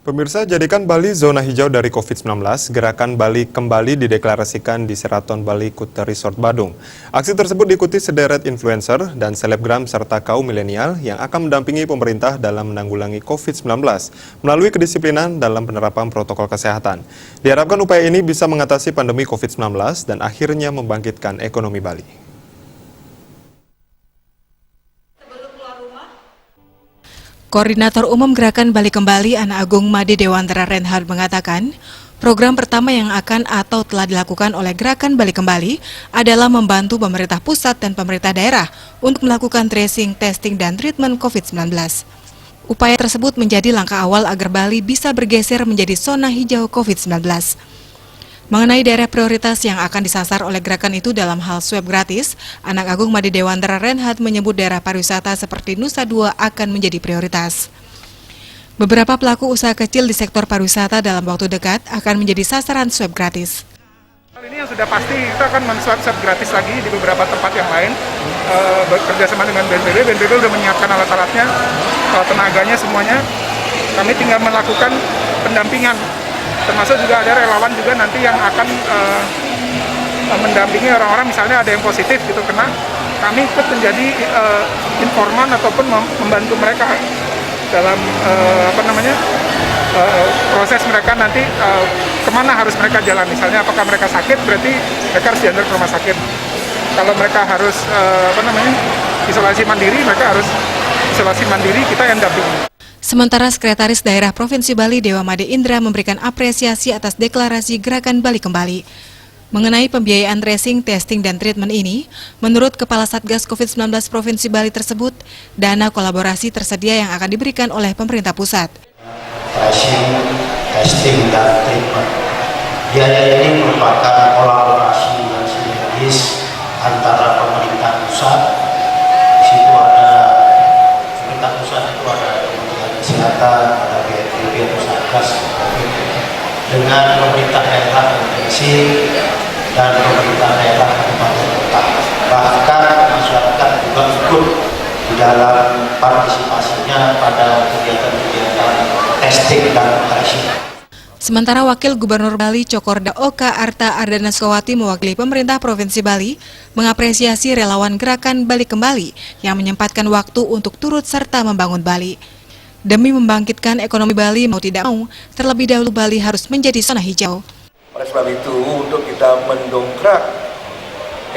Pemirsa, jadikan Bali zona hijau dari COVID-19, gerakan Bali kembali dideklarasikan di Sheraton Bali Kuta Resort Badung. Aksi tersebut diikuti sederet influencer dan selebgram serta kaum milenial yang akan mendampingi pemerintah dalam menanggulangi COVID-19 melalui kedisiplinan dalam penerapan protokol kesehatan. Diharapkan upaya ini bisa mengatasi pandemi COVID-19 dan akhirnya membangkitkan ekonomi Bali. Koordinator Umum Gerakan Bali Kembali Anak Agung Made Dewantara Reinhard mengatakan, program pertama yang akan atau telah dilakukan oleh Gerakan Bali Kembali adalah membantu pemerintah pusat dan pemerintah daerah untuk melakukan tracing, testing, dan treatment COVID-19. Upaya tersebut menjadi langkah awal agar Bali bisa bergeser menjadi zona hijau COVID-19. Mengenai daerah prioritas yang akan disasar oleh gerakan itu dalam hal swab gratis, Anak Agung Made Dewantara Reinhard menyebut daerah pariwisata seperti Nusa Dua akan menjadi prioritas. Beberapa pelaku usaha kecil di sektor pariwisata dalam waktu dekat akan menjadi sasaran swab gratis. Hal ini yang sudah pasti kita akan men-swab gratis lagi di beberapa tempat yang lain, bekerjasama dengan BNPB. BNPB sudah menyiapkan alat-alatnya, tenaganya semuanya. Kami tinggal melakukan pendampingan. Termasuk juga ada relawan juga nanti yang akan mendampingi orang-orang, misalnya ada yang positif gitu kena, kami ikut menjadi informan ataupun membantu mereka dalam proses mereka nanti kemana harus mereka jalan. Misalnya apakah mereka sakit, berarti mereka harus diantar ke rumah sakit. Kalau mereka harus isolasi mandiri, mereka harus isolasi mandiri, kita yang dampingi. Sementara Sekretaris Daerah Provinsi Bali Dewa Made Indra memberikan apresiasi atas deklarasi Gerakan Bali Kembali. Mengenai pembiayaan tracing, testing, dan treatment ini, menurut Kepala Satgas COVID-19 Provinsi Bali tersebut, dana kolaborasi tersedia yang akan diberikan oleh pemerintah pusat. Tracing, testing, dan treatment. Biaya ini merupakan kolaborasi yang sinergis antara pemerintah pusat, di situ ada pemerintah pusat itu ada Kesehatan, ada BNPB atau Satgas dengan pemerintah daerah provinsi dan pemerintah daerah kabupaten kota. Bahkan masyarakat juga ikut di dalam partisipasinya pada kegiatan-kegiatan testing dan tracing. Sementara Wakil Gubernur Bali Cokorda Oka Arta Ardana Skowati mewakili pemerintah Provinsi Bali mengapresiasi relawan Gerakan Bali Kembali yang menyempatkan waktu untuk turut serta membangun Bali. Demi membangkitkan ekonomi Bali mau tidak mau, terlebih dahulu Bali harus menjadi zona hijau. Oleh sebab itu, untuk kita mendongkrak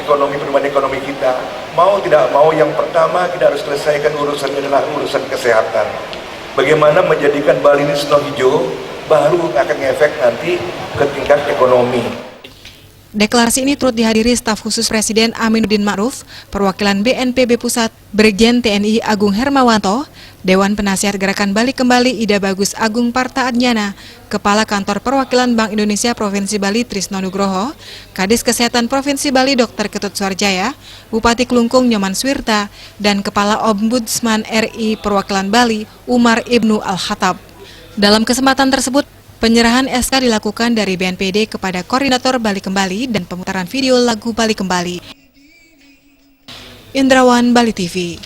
pertumbuhan ekonomi kita, mau tidak mau yang pertama kita harus selesaikan urusan adalah urusan kesehatan. Bagaimana menjadikan Bali ini zona hijau, baru akan ngefek nanti ke tingkat ekonomi. Deklarasi ini turut dihadiri staf khusus Presiden Aminuddin Ma'ruf, perwakilan BNPB Pusat, Brigjen TNI Agung Hermawanto, Dewan Penasihat Gerakan Bali Kembali Ida Bagus Agung Parta Adnyana, Kepala Kantor Perwakilan Bank Indonesia Provinsi Bali Trisno Nugroho, Kadis Kesehatan Provinsi Bali Dr. Ketut Suarjaya, Bupati Klungkung Nyoman Swirta, dan Kepala Ombudsman RI Perwakilan Bali Umar Ibnu Al-Khattab. Dalam kesempatan tersebut, penyerahan SK dilakukan dari BNPD kepada Koordinator Bali Kembali dan pemutaran video lagu Bali Kembali. Indrawan, Bali TV.